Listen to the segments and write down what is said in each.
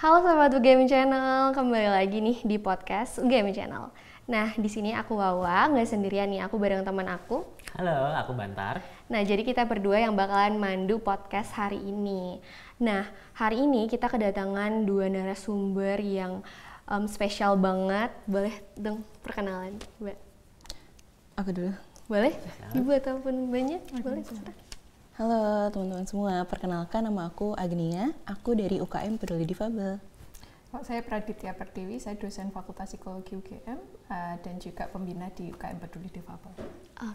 Halo sahabat UGM Channel, kembali lagi nih di podcast UGM Channel. Nah, di sini aku Wawa, nggak sendirian nih, aku bareng teman aku. Halo, aku Bantar. Nah, jadi kita berdua yang bakalan mandu podcast hari ini. Nah, hari ini kita kedatangan dua narasumber yang spesial banget. Boleh dong perkenalan, Mbak? Aku dulu. Boleh? Ibu ataupun Mbaknya? Boleh? Halo teman-teman semua, perkenalkan nama aku Agnia, aku dari UKM Peduli Difabel. Saya Praditya Pertiwi, saya dosen Fakultas Psikologi UGM dan juga pembina di UKM Peduli Difabel.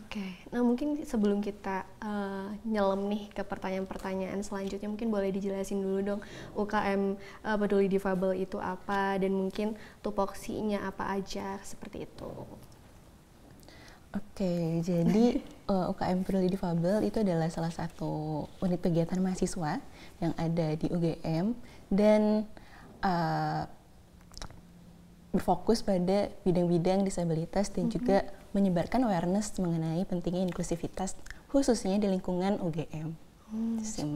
Oke, nah mungkin sebelum kita nyelam nih ke pertanyaan-pertanyaan selanjutnya, mungkin boleh dijelasin dulu dong UKM Peduli Difabel itu apa dan mungkin tupoksinya apa aja seperti itu. Oke, jadi UKM Peduli Difabel itu adalah salah satu unit kegiatan mahasiswa yang ada di UGM dan berfokus pada bidang-bidang disabilitas dan juga menyebarkan awareness mengenai pentingnya inklusivitas khususnya di lingkungan UGM. Itu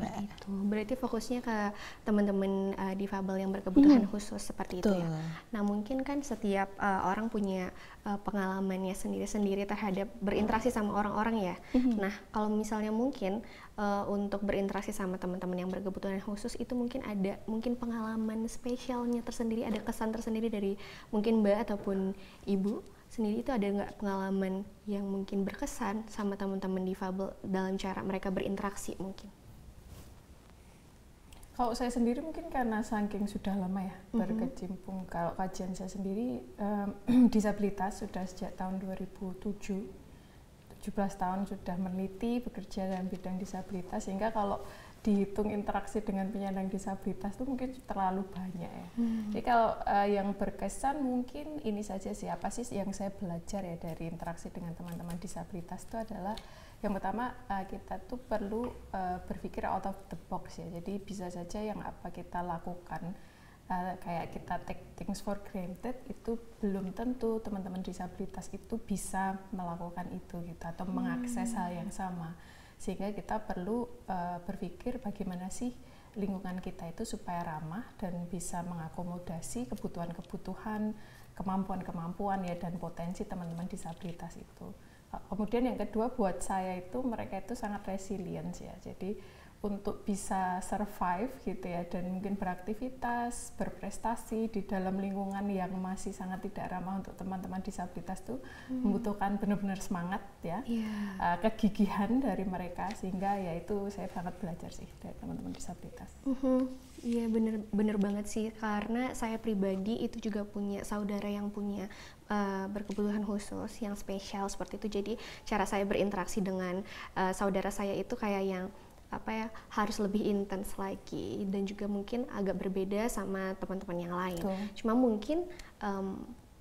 berarti fokusnya ke teman-teman difabel yang berkebutuhan khusus seperti itu ya. Nah mungkin kan setiap orang punya pengalamannya sendiri-sendiri terhadap berinteraksi sama orang-orang ya. Nah kalau misalnya mungkin untuk berinteraksi sama teman-teman yang berkebutuhan khusus itu mungkin ada pengalaman spesialnya tersendiri, ada kesan tersendiri dari mungkin Mbak ataupun Ibu sendiri, itu ada nggak pengalaman yang mungkin berkesan sama teman-teman difabel dalam cara mereka berinteraksi mungkin? Kalau saya sendiri mungkin karena saking sudah lama ya berkecimpung, kalau kajian saya sendiri disabilitas sudah sejak tahun 2007, 17 tahun sudah meneliti bekerja dalam bidang disabilitas, sehingga kalau dihitung interaksi dengan penyandang disabilitas itu mungkin terlalu banyak ya. Jadi kalau yang berkesan mungkin ini saja sih, apa sih yang saya belajar ya dari interaksi dengan teman-teman disabilitas itu adalah yang pertama kita tuh perlu berpikir out of the box ya. Jadi bisa saja yang apa kita lakukan kayak kita take things for granted itu belum tentu teman-teman disabilitas itu bisa melakukan itu gitu atau mengakses hal yang sama. Sehingga kita perlu berpikir bagaimana sih lingkungan kita itu supaya ramah dan bisa mengakomodasi kebutuhan-kebutuhan, kemampuan-kemampuan ya dan potensi teman-teman disabilitas itu. Kemudian yang kedua buat saya itu mereka itu sangat resilient ya. Jadi untuk bisa survive gitu ya dan mungkin beraktivitas, berprestasi di dalam lingkungan yang masih sangat tidak ramah untuk teman-teman disabilitas tuh membutuhkan benar-benar semangat ya, kegigihan dari mereka, sehingga ya itu saya sangat belajar sih dari teman-teman disabilitas. Iya bener banget sih, karena saya pribadi itu juga punya saudara yang punya berkebutuhan khusus yang spesial seperti itu. Jadi cara saya berinteraksi dengan saudara saya itu kayak yang harus lebih intens lagi dan juga mungkin agak berbeda sama teman-teman yang lain. Cuma mungkin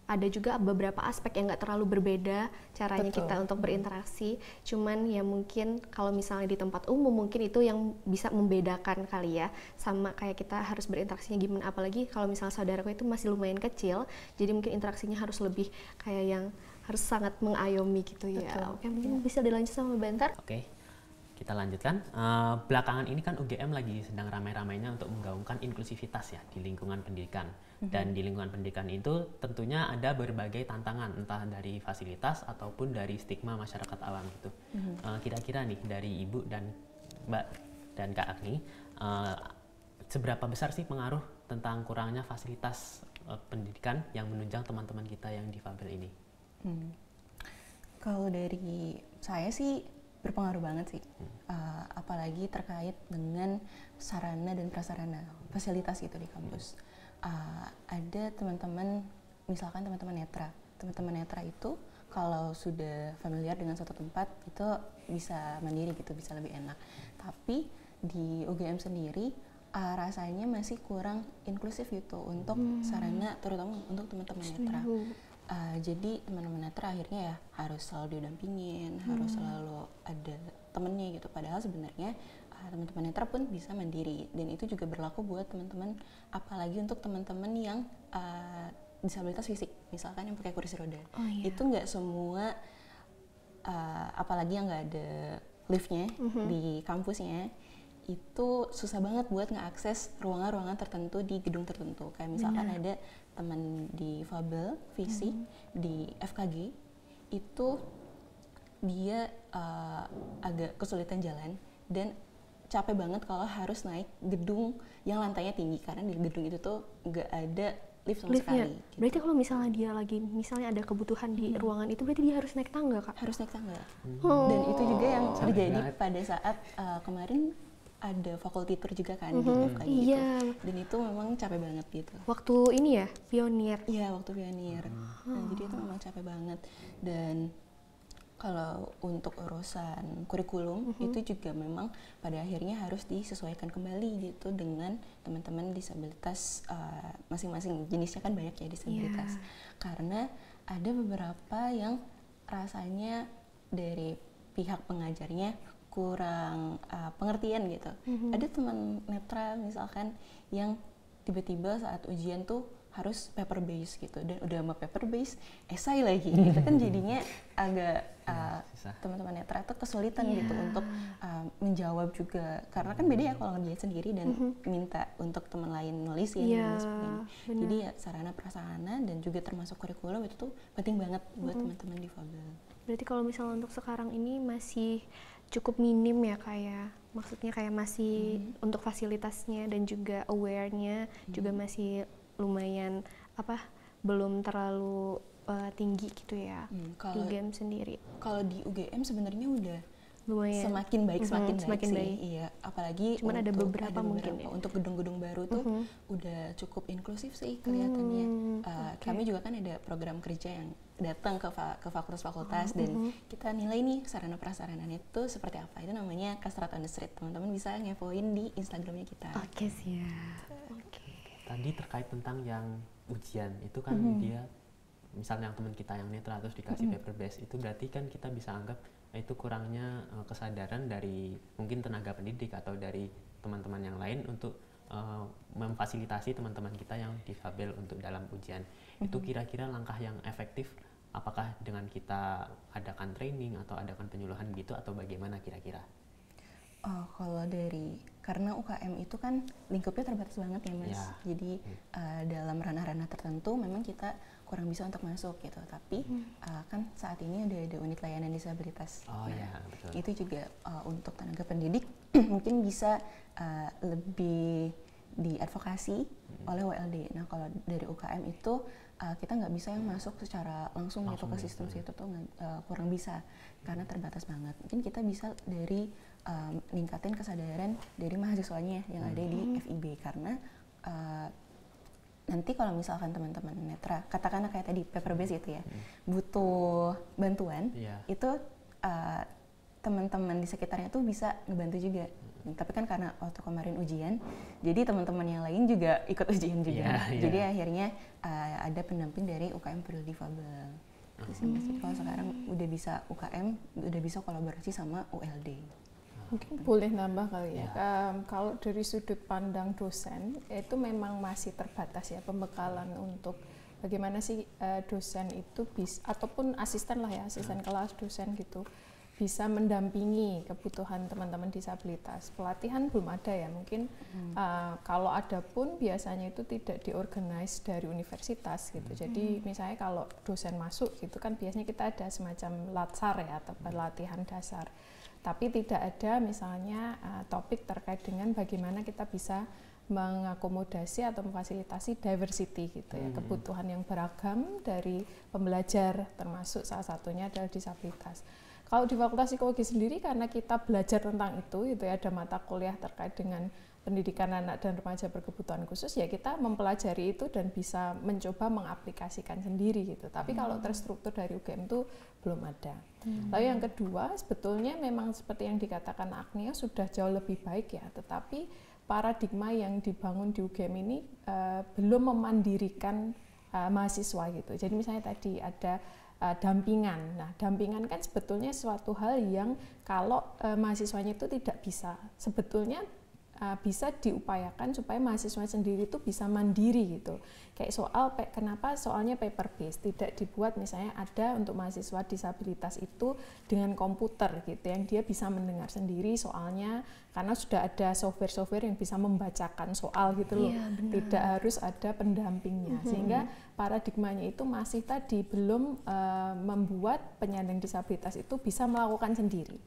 ada juga beberapa aspek yang nggak terlalu berbeda caranya kita untuk berinteraksi. Cuman ya mungkin kalau misalnya di tempat umum mungkin itu yang bisa membedakan kali ya, sama kayak kita harus berinteraksinya gimana. Apalagi kalau misalnya saudaraku itu masih lumayan kecil, jadi mungkin interaksinya harus lebih kayak yang harus sangat mengayomi gitu ya. Oke, mungkin bisa dilanjut sama Bantar. Oke, kita lanjutkan. Belakangan ini kan UGM lagi sedang ramai-ramainya untuk menggaungkan inklusivitas ya di lingkungan pendidikan. Dan di lingkungan pendidikan itu tentunya ada berbagai tantangan, entah dari fasilitas ataupun dari stigma masyarakat awam gitu. Kira-kira nih dari Ibu dan Mbak dan Kak Agni, seberapa besar sih pengaruh tentang kurangnya fasilitas pendidikan yang menunjang teman-teman kita yang difabel ini? Kalau dari saya sih berpengaruh banget sih, apalagi terkait dengan sarana dan prasarana fasilitas itu di kampus. Ada teman-teman, misalkan teman-teman netra itu kalau sudah familiar dengan suatu tempat itu bisa mandiri gitu, bisa lebih enak. Tapi di UGM sendiri rasanya masih kurang inklusif gitu untuk sarana, terutama untuk teman-teman netra. Jadi teman-teman netra akhirnya ya harus selalu didampingin, harus selalu ada temennya gitu. Padahal sebenarnya teman-teman netra pun bisa mandiri, dan itu juga berlaku buat teman-teman, apalagi untuk teman-teman yang disabilitas fisik, misalkan yang pakai kursi roda. Itu nggak semua, apalagi yang nggak ada liftnya di kampusnya, itu susah banget buat ngeakses ruangan-ruangan tertentu di gedung tertentu. Kayak misalkan ada teman difabel fisik di FKG, itu dia agak kesulitan jalan dan capek banget kalau harus naik gedung yang lantainya tinggi, karena di gedung itu tuh nggak ada lift sama liftnya. sekali. Gitu. Berarti kalau misalnya dia lagi, misalnya ada kebutuhan di ruangan itu, berarti dia harus naik tangga, Kak? Harus naik tangga. Oh. Dan itu juga yang Capek terjadi banget. pada saat kemarin ada faculty tour juga kan di FKG Iya. itu. Dan itu memang capek banget gitu. Waktu ini ya, pionir. Iya, waktu pionir. Nah, jadi itu memang capek banget. Dan kalau untuk urusan kurikulum itu juga memang pada akhirnya harus disesuaikan kembali gitu dengan teman-teman disabilitas masing-masing. Jenisnya kan banyak ya disabilitas. Karena ada beberapa yang rasanya dari pihak pengajarnya kurang pengertian gitu. Ada teman netra misalkan yang tiba-tiba saat ujian tuh harus paper base gitu, dan udah sama paper base esai lagi gitu kan, jadinya agak susah. teman-teman netra tuh kesulitan gitu untuk menjawab juga, karena kan beda ya kalau ngerjain sendiri dan minta untuk teman lain nulisin dan sebagainya. Jadi ya sarana prasarana dan juga termasuk kurikulum itu tuh penting banget buat teman-teman difabel. Berarti kalau misalnya untuk sekarang ini masih cukup minim ya, kayak maksudnya kayak masih untuk fasilitasnya dan juga aware-nya juga masih lumayan belum terlalu tinggi gitu ya di UGM sendiri. Kalau di UGM sebenarnya udah Lumayan semakin baik semakin sih. baik. Iya, apalagi Cuman ada beberapa mungkin ya. untuk gedung-gedung baru tuh udah cukup inklusif sih kelihatannya. Kami juga kan ada program kerja yang datang ke fakultas-fakultas dan kita nilai nih sarana prasarananya itu seperti apa. Itu namanya Kastrat on the Street. Teman-teman bisa ngepoin di Instagramnya kita. Oke, siap. Oke. Tadi terkait tentang yang ujian itu kan dia misalnya yang teman kita yang netra terus dikasih paper base, itu berarti kan kita bisa anggap itu kurangnya kesadaran dari mungkin tenaga pendidik atau dari teman-teman yang lain untuk memfasilitasi teman-teman kita yang difabel untuk dalam ujian. Itu kira-kira langkah yang efektif apakah dengan kita adakan training atau adakan penyuluhan gitu atau bagaimana kira-kira? Kalau karena UKM itu kan lingkupnya terbatas banget ya Mas. Ya. Jadi dalam ranah-ranah tertentu memang kita kurang bisa untuk masuk gitu. Tapi kan saat ini udah ada unit layanan disabilitas. Oh ya, betul. Itu juga untuk tenaga pendidik mungkin bisa lebih diadvokasi oleh WLD. Nah kalau dari UKM itu kita nggak bisa yang masuk secara langsung gitu ke sistem situ tuh kurang bisa karena terbatas banget. Mungkin kita bisa dari ningkatin kesadaran dari mahasiswanya yang ada di FIB, karena nanti kalau misalkan teman-teman netra katakanlah kayak tadi paper base itu ya butuh bantuan, itu teman-teman di sekitarnya tuh bisa ngebantu juga. Tapi kan karena waktu kemarin ujian, jadi teman-teman yang lain juga ikut ujian juga. Jadi akhirnya ada pendamping dari UKM Peduli Difabel. Terus kalau sekarang udah bisa UKM, udah bisa kolaborasi sama ULD. Mungkin boleh nambah kali ya. Kalau dari sudut pandang dosen itu memang masih terbatas ya pembekalan untuk bagaimana sih dosen itu bisa, ataupun asisten lah ya, asisten kelas dosen gitu, bisa mendampingi kebutuhan teman-teman disabilitas. Pelatihan belum ada ya, mungkin kalau ada pun biasanya itu tidak diorganize dari universitas gitu. Jadi misalnya kalau dosen masuk gitu kan biasanya kita ada semacam latsar ya atau pelatihan dasar. Tapi tidak ada misalnya topik terkait dengan bagaimana kita bisa mengakomodasi atau memfasilitasi diversity gitu ya, kebutuhan yang beragam dari pembelajar, termasuk salah satunya adalah disabilitas. Kalau di Fakultas Psikologi sendiri karena kita belajar tentang itu ya, ada mata kuliah terkait dengan pendidikan anak dan remaja berkebutuhan khusus, ya kita mempelajari itu dan bisa mencoba mengaplikasikan sendiri gitu. Tapi kalau terstruktur dari UGM itu belum ada. Lalu yang kedua, sebetulnya memang seperti yang dikatakan Agnia sudah jauh lebih baik ya, tetapi paradigma yang dibangun di UGM ini belum memandirikan mahasiswa gitu. Jadi misalnya tadi ada dampingan. Nah, dampingan kan sebetulnya suatu hal yang kalau mahasiswanya itu tidak bisa, sebetulnya bisa diupayakan supaya mahasiswa sendiri itu bisa mandiri gitu. Kayak kenapa soalnya paper based, tidak dibuat misalnya ada untuk mahasiswa disabilitas itu dengan komputer gitu yang dia bisa mendengar sendiri soalnya, karena sudah ada software yang bisa membacakan soal gitu loh. Tidak harus ada pendampingnya. Sehingga paradigmanya itu masih tadi belum membuat penyandang disabilitas itu bisa melakukan sendiri.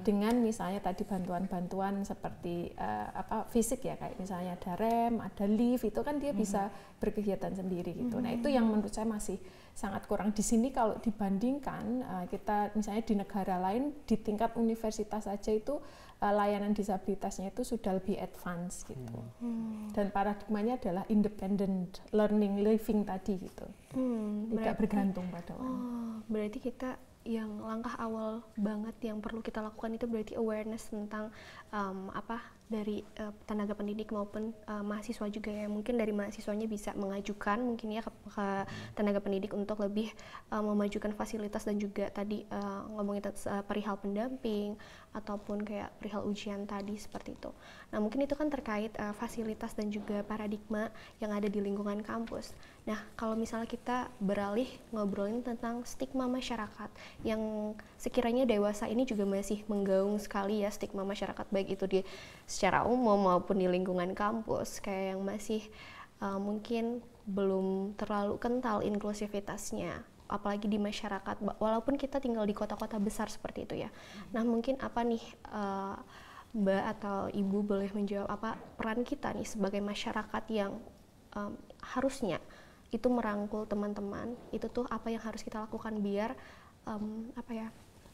Dengan misalnya tadi bantuan-bantuan seperti fisik ya, kayak misalnya ada rem, ada lift, itu kan dia bisa berkegiatan sendiri gitu. Nah, itu yang menurut saya masih sangat kurang di sini kalau dibandingkan kita misalnya di negara lain di tingkat universitas saja itu layanan disabilitasnya itu sudah lebih advance gitu. Dan paradigmanya adalah independent learning living tadi gitu. Tidak bergantung pada orang. Berarti kita yang langkah awal banget yang perlu kita lakukan itu berarti awareness tentang dari tenaga pendidik maupun mahasiswa juga ya. Mungkin dari mahasiswanya bisa mengajukan mungkin ya ke tenaga pendidik untuk lebih memajukan fasilitas dan juga tadi ngomongin perihal pendamping ataupun kayak perihal ujian tadi seperti itu. Nah, mungkin itu kan terkait fasilitas dan juga paradigma yang ada di lingkungan kampus. Nah, kalau misalnya kita beralih ngobrolin tentang stigma masyarakat yang sekiranya dewasa ini juga masih menggaung sekali ya, stigma masyarakat baik itu di secara umum maupun di lingkungan kampus, kayak yang masih mungkin belum terlalu kental inklusivitasnya, apalagi di masyarakat, walaupun kita tinggal di kota-kota besar seperti itu ya. Nah, mungkin apa nih Mbak atau Ibu boleh menjawab apa peran kita nih sebagai masyarakat yang harusnya itu merangkul teman-teman, itu tuh apa yang harus kita lakukan biar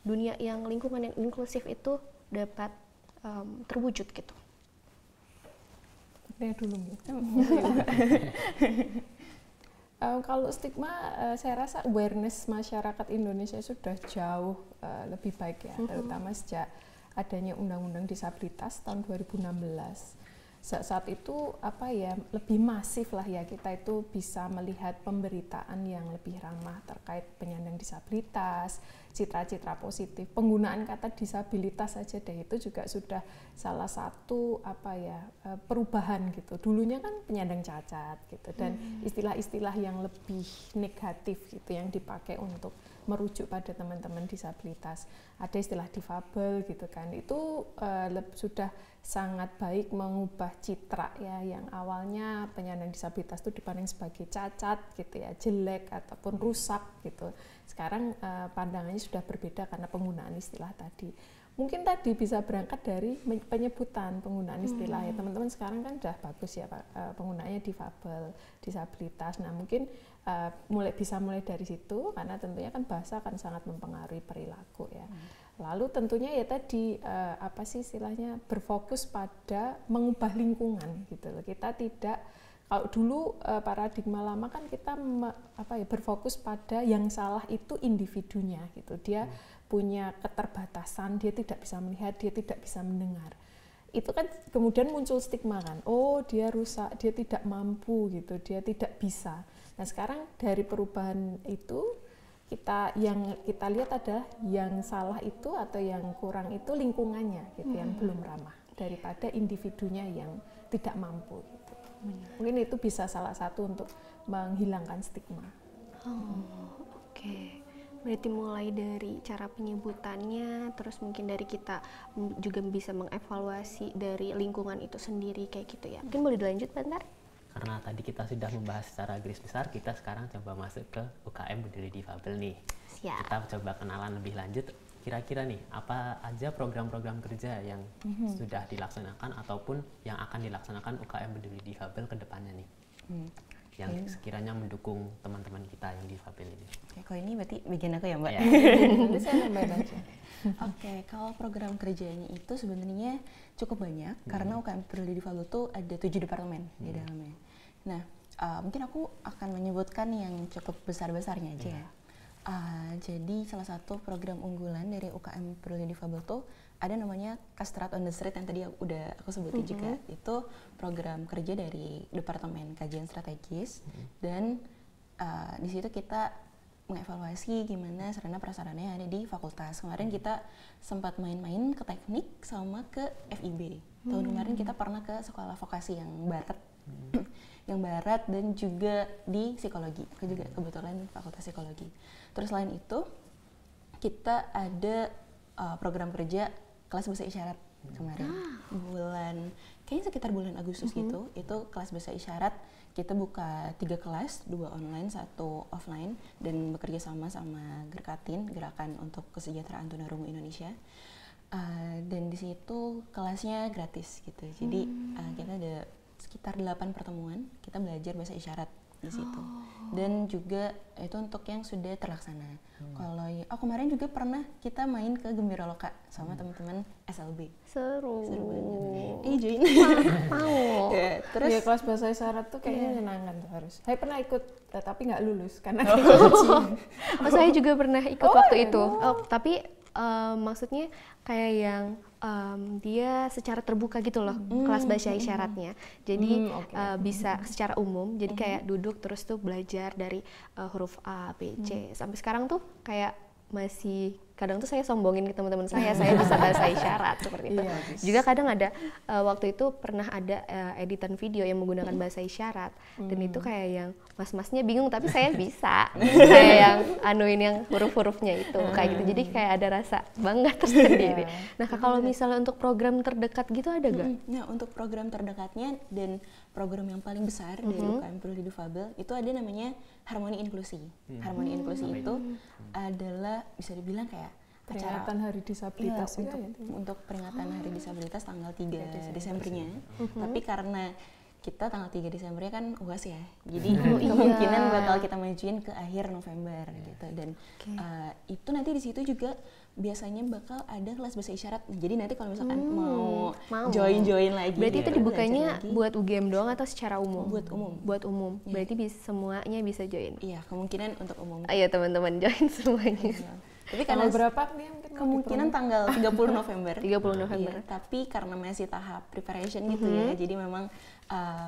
dunia yang lingkungan yang inklusif itu dapat terwujud gitu. Dulu kalau stigma, saya rasa awareness masyarakat Indonesia sudah jauh lebih baik ya, terutama sejak adanya Undang-Undang Disabilitas tahun 2016. Saat itu lebih masif lah ya, kita itu bisa melihat pemberitaan yang lebih ramah terkait penyandang disabilitas, citra-citra positif, penggunaan kata disabilitas saja deh itu juga sudah salah satu perubahan gitu. Dulunya kan penyandang cacat gitu, dan istilah-istilah yang lebih negatif gitu yang dipakai untuk merujuk pada teman-teman disabilitas. Ada istilah difabel gitu kan, itu sudah sangat baik mengubah citra ya, yang awalnya penyandang disabilitas itu dipandang sebagai cacat gitu ya, jelek ataupun rusak gitu. Sekarang pandangannya sudah berbeda karena penggunaan istilah tadi. Mungkin tadi bisa berangkat dari penyebutan penggunaan istilah ya, teman-teman sekarang kan sudah bagus ya penggunaannya difabel, disabilitas. Nah, mungkin bisa mulai dari situ, karena tentunya kan bahasa akan sangat mempengaruhi perilaku ya. Lalu tentunya ya tadi istilahnya berfokus pada mengubah lingkungan gitu loh. Kita tidak, kalau dulu paradigma lama kan kita berfokus pada yang salah itu individunya gitu. Dia punya keterbatasan, dia tidak bisa melihat, dia tidak bisa mendengar. Itu kan kemudian muncul stigma kan, oh dia rusak, dia tidak mampu gitu, dia tidak bisa. Nah, sekarang dari perubahan itu yang kita lihat adalah yang salah itu atau yang kurang itu lingkungannya gitu, yang belum ramah daripada individunya yang tidak mampu gitu. Mungkin itu bisa salah satu untuk menghilangkan stigma. Oke. Berarti mulai dari cara penyebutannya, terus mungkin dari kita juga bisa mengevaluasi dari lingkungan itu sendiri kayak gitu ya. Mungkin boleh dilanjut bentar? Karena tadi kita sudah membahas secara garis besar, kita sekarang coba masuk ke UKM Berdiri Difabel nih. Siap. Kita coba kenalan lebih lanjut. Kira-kira nih, apa aja program-program kerja yang sudah dilaksanakan ataupun yang akan dilaksanakan UKM Berdiri Difabel ke depannya nih? Yang sekiranya mendukung teman-teman kita yang difabel ini. Oke, kalau ini berarti bagian aku ya, Mbak? Ya. Nanti saya nambahin aja. Oke, kalau program kerjanya itu sebenarnya cukup banyak, karena UKM Berdiri Difabel itu ada 7 departemen di dalamnya. Nah, mungkin aku akan menyebutkan yang cukup besar-besarnya aja ya. Jadi salah satu program unggulan dari UKM Berdiri Difabel itu ada namanya Kastrat on the Street yang tadi udah aku sebutin juga. Itu program kerja dari Departemen Kajian Strategis, dan di situ kita mengevaluasi gimana sarana prasarana yang ada di fakultas. Kemarin kita sempat main-main ke teknik sama ke FIB. Tahun kemarin kita pernah ke sekolah vokasi yang barat, yang barat dan juga di psikologi. Aku juga kebetulan fakultas psikologi. Terus selain itu kita ada program kerja kelas bahasa isyarat kemarin kayaknya sekitar bulan Agustus gitu. Itu kelas bahasa isyarat kita buka 3 kelas, 2 online, 1 offline, dan bekerja sama Gerkatin, Gerakan untuk Kesejahteraan Tunarungu Indonesia. Dan di situ kelasnya gratis gitu. Jadi kita ada sekitar 8 pertemuan, kita belajar bahasa isyarat di situ. Dan juga itu untuk yang sudah terlaksana. Kalau kemarin juga pernah kita main ke Gembira Loka sama teman-teman SLB. Seru banget. Join. Mau. Ya, terus ya, kelas bahasa isyarat tuh kayaknya menyenangkan tuh harus. Saya pernah ikut tapi nggak lulus karena kayak Saya juga pernah ikut waktu itu. Tapi maksudnya kayak yang dia secara terbuka gitu loh, kelas bahasa isyaratnya. Jadi bisa secara umum, jadi kayak duduk terus tuh belajar dari huruf A, B, C. Sampai sekarang tuh kayak masih kadang tuh saya sombongin ke teman-teman saya bisa bahasa isyarat seperti itu. Juga kadang ada waktu itu pernah ada editan video yang menggunakan bahasa isyarat dan itu kayak yang mas-masnya bingung tapi saya bisa. Kayak yang anuin yang huruf-hurufnya itu kayak gitu. Jadi kayak ada rasa bangga tersendiri. Nah, kalau misalnya untuk program terdekat gitu ada gak? Nah, untuk program terdekatnya dan program yang paling besar dari UKM Peduli Difabel itu ada namanya Harmoni Inklusi. Harmoni Inklusi itu adalah bisa dibilang kayak peringatan Hari Disabilitas untuk peringatan Hari Disabilitas tanggal 3 Desembernya. Tapi karena kita tanggal 3 Desembernya kan UAS ya, jadi kemungkinan bakal kita majuin ke akhir November gitu. Dan itu nanti di situ juga biasanya bakal ada kelas bahasa isyarat. Jadi nanti kalau misalkan mau join lagi. Berarti itu dibukanya buat UGM doang atau secara umum? Buat umum. Berarti semuanya bisa join. Iya, kemungkinan untuk umum. Ayo teman-teman join semuanya. Tapi karena berapa nih kemungkinan tanggal 30 November. 30 November. Iya, tapi karena masih tahap preparation gitu ya. Jadi memang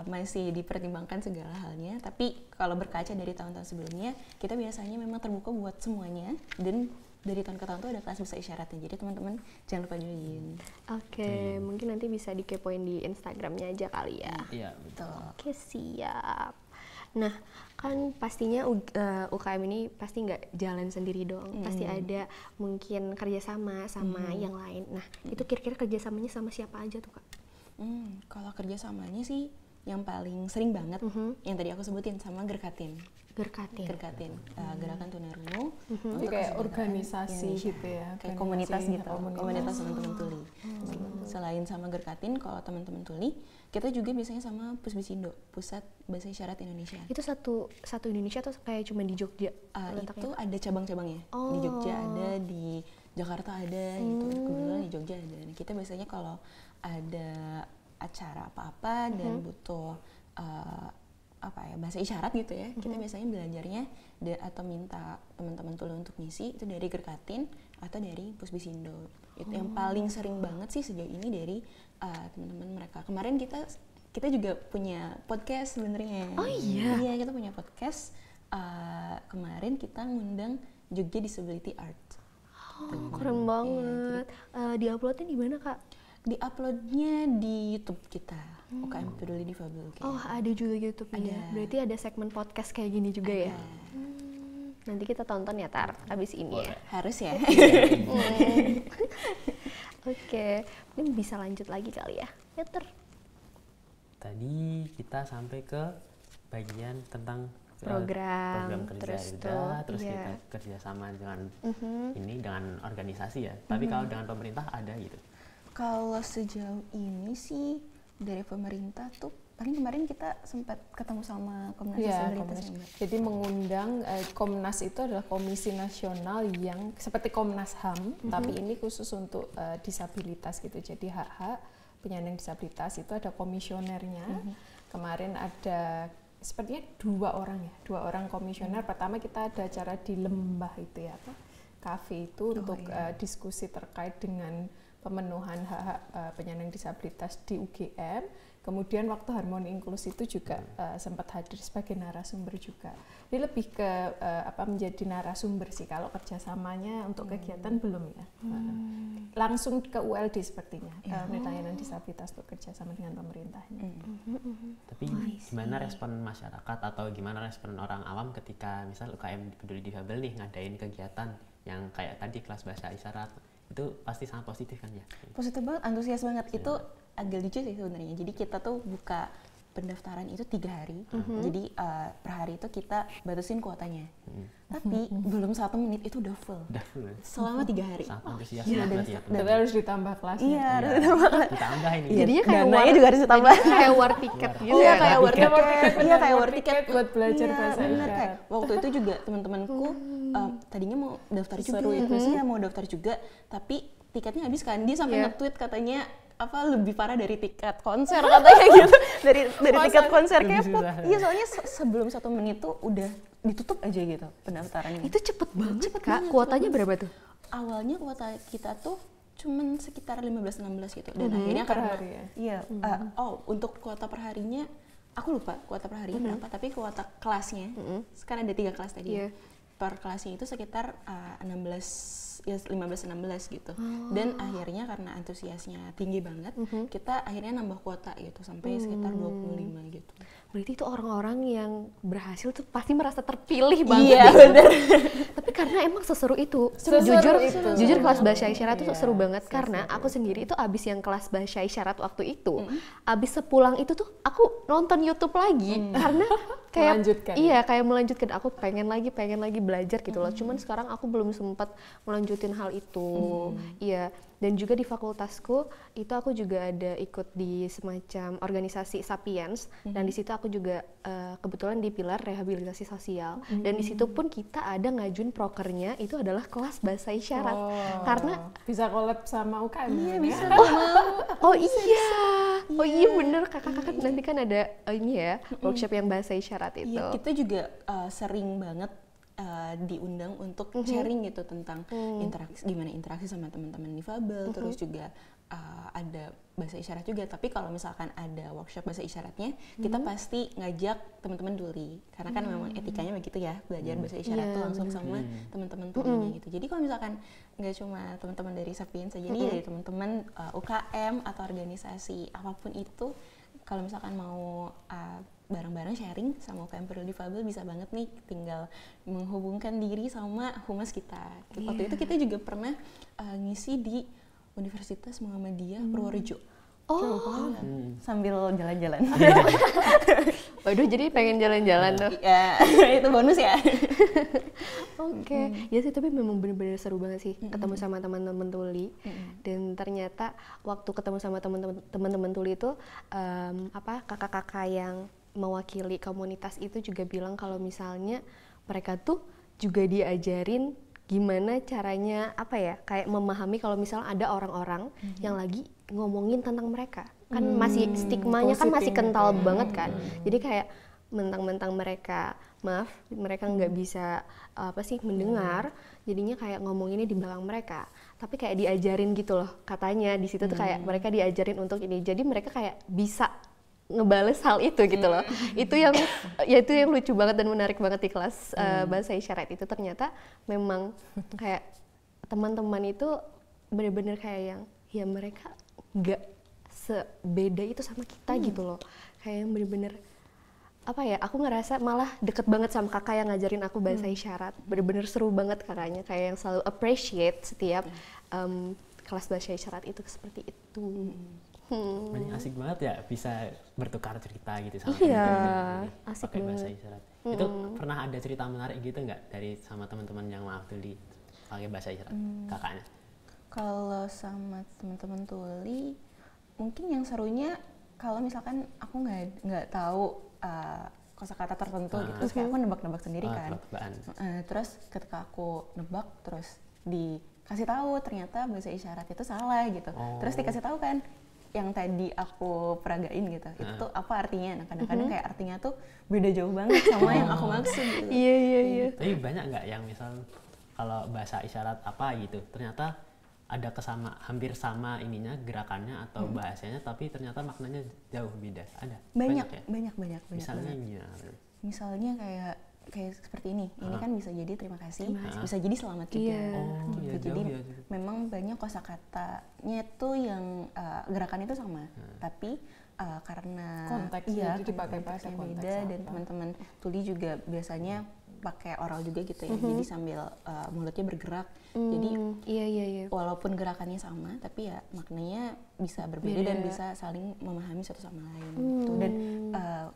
masih dipertimbangkan segala halnya. Tapi kalau berkaca dari tahun-tahun sebelumnya, kita biasanya memang terbuka buat semuanya, dan dari tahun ke tahun tuh ada kelas bahasa isyaratnya. Jadi teman-teman jangan lupa join. Oke, mungkin nanti bisa dikepoin di Instagramnya aja kali ya. Iya, betul. Oke, siap. Nah, kan pastinya UKM ini pasti nggak jalan sendiri dong. Pasti ada mungkin kerjasama sama yang lain. Nah, itu kira-kira kerjasamanya sama siapa aja tuh, Kak? Kalau kerjasamanya sih yang paling sering banget yang tadi aku sebutin sama Gerkatin. Gerakan Tunarungu. Jadi kayak organisasi gitu ya. Kayak komunitas gitu. Komunitas teman-teman tuli. Selain sama Gerkatin, kalau teman-teman tuli, kita juga biasanya sama Pusbisindo, Pusat Bahasa Isyarat Indonesia. Itu satu Indonesia atau kayak cuma di Jogja? Itu ada cabang-cabangnya. Di Jogja ada, di Jakarta ada, gitu. Kebetulan di Jogja ada. Nah, kita biasanya kalau ada acara apa-apa dan butuh bahasa isyarat gitu ya, kita biasanya belajarnya atau minta teman-teman tuli untuk ngisi itu dari Gerkatin atau dari Pusbisindo. Itu yang paling sering banget sih sejauh ini dari teman-teman mereka. Kemarin kita juga punya podcast sebenarnya. Oh iya? Iya, kita punya podcast. Kemarin kita ngundang Jogja Disability Art. Keren banget. Di-uploadnya di mana, Kak? Di-uploadnya di YouTube kita. UKM Peduli Difabel. Ada juga YouTube-nya. Berarti ada segmen podcast kayak gini juga ya? Nanti kita tonton ya, Tar, abis ini ya. Harus ya. Oke, ini bisa lanjut lagi kali ya. Ya, Tar. Tadi kita sampai ke bagian tentang program kerja, terus kita kerjasama dengan dengan organisasi ya. Tapi kalau dengan pemerintah ada gitu? Kalau sejauh ini sih dari pemerintah tuh paling kemarin kita sempat ketemu sama Komnas Disabilitas. Jadi mengundang Komnas itu adalah komisi nasional yang seperti Komnas HAM, tapi ini khusus untuk disabilitas gitu. Jadi hak-hak penyandang disabilitas itu ada komisionernya. Kemarin ada sepertinya dua orang komisioner. Pertama kita ada acara di Lembah itu ya, kafe itu untuk diskusi terkait dengan pemenuhan hak-hak penyandang disabilitas di UGM. Kemudian waktu Harmoni Inklusi itu juga sempat hadir sebagai narasumber juga. Ini lebih ke menjadi narasumber sih, kalau kerjasamanya untuk kegiatan belum ya. Langsung ke ULD sepertinya, unit layanan disabilitas untuk kerjasama dengan pemerintahnya. Tapi gimana respon masyarakat atau gimana respon orang awam ketika misal UKM Peduli Difabel nih ngadain kegiatan yang kayak tadi kelas bahasa isyarat, itu pasti sangat positif kan ya? Positif banget, antusias banget. Itu agak lucu sih sebenarnya. Jadi kita tuh buka pendaftaran itu 3 hari. Jadi per hari itu kita batasin kuotanya. Tapi belum 1 menit itu udah full. Selama 3 hari. Sangat antusias banget ya. Dan harus ditambah kelasnya. Iya, harus ditambah kelas. Ditambah ini. Jadinya kayak dananya juga harus ditambah. kayak war tiket gitu. Iya, ya. kayak war ticket. Iya, kayak war ticket ticket buat belajar bahasa bener, isyarat. kayak waktu itu juga teman-temanku tadinya mau daftar juga. Iya, mau daftar juga, tapi tiketnya habis kan. Dia sampai nge-tweet katanya lebih parah dari tiket konser katanya gitu. dari tiket konser K-pop. Iya, soalnya sebelum 1 menit tuh udah ditutup aja gitu pendaftarannya. Itu cepet banget Kak. Kuotanya berapa tuh? Awalnya kuota kita tuh cuman sekitar 15-16 gitu. Dan akhirnya per karena hari ya? Iya, untuk kuota per harinya aku lupa kuota per harinya berapa, tapi kuota kelasnya sekarang ada 3 kelas tadi. Per kelasnya itu sekitar 15-16 gitu. Dan akhirnya karena antusiasnya tinggi banget, kita akhirnya nambah kuota gitu sampai sekitar 25 gitu. Berarti itu orang-orang yang berhasil tuh pasti merasa terpilih banget. Iya, bener. Tapi karena emang seseru itu. Seseru Jujur kelas bahasa isyarat tuh seru banget karena aku sendiri itu abis yang kelas bahasa isyarat waktu itu, abis sepulang itu tuh aku nonton YouTube lagi karena kayak melanjutkan. Iya, kayak melanjutkan. Aku pengen lagi belajar gitu loh. Cuman sekarang aku belum sempat melanjutin hal itu. Iya. Dan juga di fakultasku itu aku juga ada ikut di semacam organisasi Sapiens dan di situ aku juga kebetulan di pilar rehabilitasi sosial dan di situ pun kita ada ngajuin prokernya itu adalah kelas bahasa isyarat karena bisa collab sama UKM. Iya, bisa. Oh iya bener kakak-kakak nanti kan ada ini ya workshop yang bahasa isyarat itu. Iya, kita juga sering banget diundang untuk sharing gitu tentang gimana interaksi sama teman-teman difabel, terus juga ada bahasa isyarat juga. Tapi kalau misalkan ada workshop bahasa isyaratnya, kita pasti ngajak teman-teman tuli, karena kan memang etikanya begitu ya, belajar bahasa isyarat tuh langsung sama teman-teman tulinya gitu. Jadi kalau misalkan nggak cuma teman-teman dari Sapiens saja, jadi dari teman-teman UKM atau organisasi apapun itu, kalau misalkan mau bareng-bareng sharing sama UKM Peduli Difabel bisa banget nih, tinggal menghubungkan diri sama humas kita. Waktu itu kita juga pernah ngisi di Universitas Muhammadiyah Purworejo. Sambil jalan-jalan. Waduh, jadi pengen jalan-jalan tuh. Ya, itu bonus ya. Oke. Ya sih, tapi memang benar-benar seru banget sih ketemu sama teman-teman tuli. Dan ternyata waktu ketemu sama teman-teman tuli itu kakak-kakak yang mewakili komunitas itu juga bilang kalau misalnya mereka tuh juga diajarin gimana caranya kayak memahami kalau misalnya ada orang-orang yang lagi ngomongin tentang mereka. Kan masih stigmanya kan masih kental banget kan. Jadi kayak mentang-mentang mereka nggak bisa mendengar, jadinya kayak ngomonginnya di belakang mereka. Tapi kayak diajarin gitu loh katanya di situ tuh kayak mereka diajarin untuk ini. Jadi mereka kayak bisa ngebales hal itu gitu loh. Itu yang lucu banget dan menarik banget di kelas bahasa isyarat itu. Ternyata memang kayak teman-teman itu benar-benar kayak yang ya mereka nggak sebeda itu sama kita gitu loh. Kayak yang benar-benar aku ngerasa malah deket banget sama kakak yang ngajarin aku bahasa isyarat. Bener-bener seru banget kakaknya, kayak yang selalu appreciate setiap kelas bahasa isyarat itu seperti itu. Asik banget ya bisa bertukar cerita gitu sama asik pakai banget. bahasa isyarat. Itu pernah ada cerita menarik gitu nggak dari sama teman-teman yang tuli pakai bahasa isyarat kakaknya? Kalau sama teman-teman tuli, mungkin yang serunya kalau misalkan aku nggak tahu kosakata tertentu gitu, terus kayak aku nebak-nebak sendiri kan. Terus ketika aku nebak, terus dikasih tahu ternyata bahasa isyarat itu salah gitu. Terus dikasih tahu kan yang tadi aku peragain gitu, itu tuh apa artinya. Nah kadang-kadang kayak artinya tuh beda jauh banget sama yang aku maksud gitu. Iya. Tapi banyak nggak yang misal kalau bahasa isyarat apa gitu, ternyata ada hampir sama ininya gerakannya atau bahasanya, tapi ternyata maknanya jauh beda. Ada banyak ya? banyak Misalnya banget. gimana? Misalnya kayak seperti ini kan bisa jadi terima kasih, bisa jadi selamat juga. Iya. Iya, Jadi jauh ya. memang banyak kosakatanya tuh yang gerakan itu sama, tapi karena Konteksnya jadi dipakai pada konteksnya konteks beda, apa. dan teman-teman tuli juga biasanya pakai oral juga gitu ya, jadi sambil mulutnya bergerak, jadi Iya. walaupun gerakannya sama tapi ya maknanya bisa berbeda dan bisa saling memahami satu sama lain gitu. Dan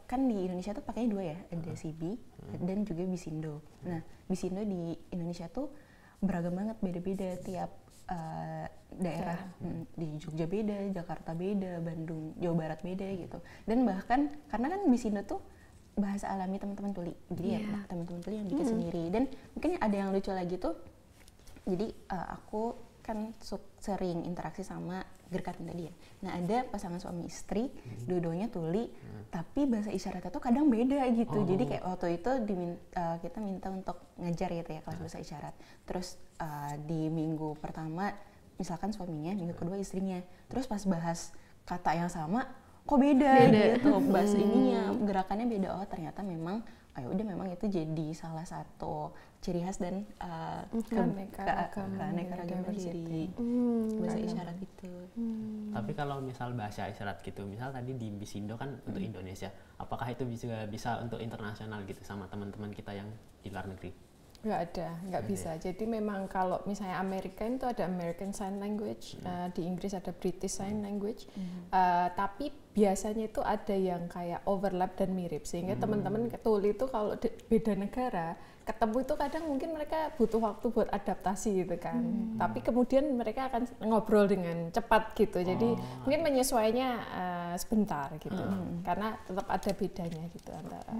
kan di Indonesia tuh pakainya dua ya, ada Sibi dan juga Bisindo. Nah, Bisindo di Indonesia tuh beragam banget, beda-beda tiap daerah. Di Jogja beda, Jakarta beda, Bandung, Jawa Barat beda gitu. Dan bahkan karena kan Bisindo tuh bahasa alami teman-teman tuli, jadi ya teman-teman tuli yang bikin sendiri. Dan mungkin ada yang lucu lagi tuh, jadi aku kan sering interaksi sama Gerkatin tadi ya. Nah, ada pasangan suami istri, dua-duanya tuli, tapi bahasa isyaratnya tuh kadang beda gitu. Jadi kayak waktu itu kita minta untuk ngajar gitu ya kelas bahasa isyarat. Terus di minggu pertama misalkan suaminya, minggu kedua istrinya. Terus pas bahas kata yang sama, kok beda. Gitu. Bahasa ininya, gerakannya beda. Oh, ternyata memang udah memang itu jadi salah satu ciri khas dan keanekaragaman dari bahasa isyarat itu. Tapi kalau misal bahasa isyarat gitu, misal tadi di Bisindo kan untuk Indonesia, apakah itu bisa untuk internasional gitu sama teman-teman kita yang di luar negeri? Nggak bisa. Jadi memang kalau misalnya Amerika itu ada American Sign Language, di Inggris ada British Sign Language, tapi biasanya itu ada yang kayak overlap dan mirip, sehingga teman-teman tuli itu kalau beda negara ketemu itu kadang mungkin mereka butuh waktu buat adaptasi gitu kan, tapi kemudian mereka akan ngobrol dengan cepat gitu, jadi mungkin menyesuainya sebentar gitu, karena tetap ada bedanya gitu antara.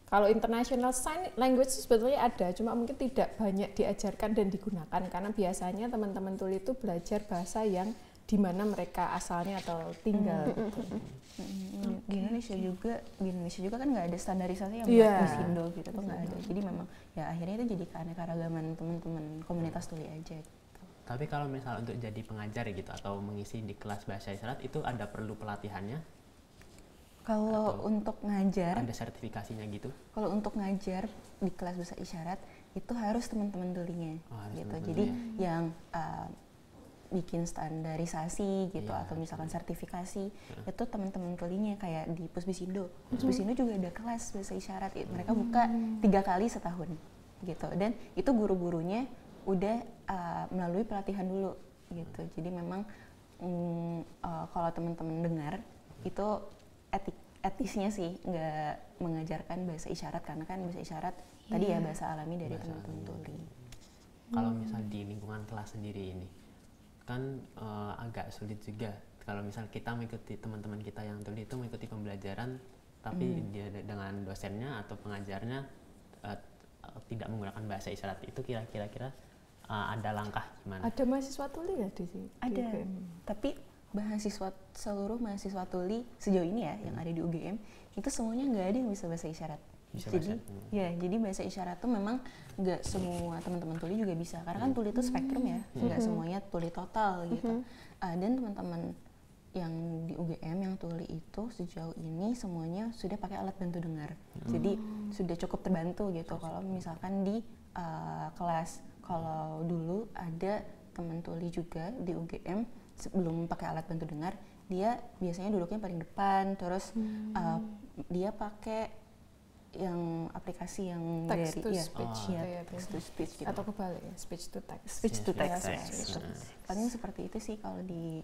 Kalau international sign language sebetulnya ada, cuma mungkin tidak banyak diajarkan dan digunakan karena biasanya teman-teman tuli itu belajar bahasa yang di mana mereka asalnya atau tinggal. Di Indonesia juga kan nggak ada standarisasi yang buat Bisindo gitu tuh nggak ada. Jadi memang ya akhirnya itu jadi keanekaragaman teman-teman komunitas tuli aja. Gitu. Tapi kalau misal untuk jadi pengajar gitu atau mengisi di kelas bahasa isyarat itu ada perlu pelatihannya? Kalau untuk ngajar, ada sertifikasinya gitu? Kalau untuk ngajar di kelas bahasa isyarat itu harus teman-teman tulinya, gitu. Teman-teman jadi yang bikin standarisasi gitu atau misalkan sertifikasi itu teman-teman tulinya, kayak di Pusbisindo. Pusbisindo juga ada kelas bahasa isyarat, mereka buka 3 kali setahun, gitu. Dan itu guru-gurunya udah melalui pelatihan dulu, gitu. Jadi memang kalau teman-teman dengar itu etisnya sih nggak mengajarkan bahasa isyarat, karena kan bahasa isyarat tadi ya bahasa alami dari teman-teman tuli. Kalau misal di lingkungan kelas sendiri ini kan agak sulit juga kalau misal kita mengikuti teman-teman kita yang tuli itu mengikuti pembelajaran tapi dia dengan dosennya atau pengajarnya tidak menggunakan bahasa isyarat, itu kira-kira ada langkah gimana? Ada mahasiswa tuli ya di sini? Ada, tapi seluruh mahasiswa tuli sejauh ini ya yang ada di UGM itu semuanya nggak ada yang bisa bahasa isyarat. Jadi bahasa isyarat tuh memang nggak semua teman-teman tuli juga bisa, karena kan tuli itu spektrum ya, nggak semuanya tuli total gitu. Dan teman-teman yang di UGM yang tuli itu sejauh ini semuanya sudah pakai alat bantu dengar, jadi sudah cukup terbantu gitu. Kalau misalkan di kelas, kalau dulu ada teman tuli juga di UGM sebelum pakai alat bantu dengar, dia biasanya duduknya paling depan, terus dia pakai yang aplikasi yang text dari to speech, text to speech gitu. Atau kebalik ya, speech to text. Speech to text. Paling seperti itu sih kalau di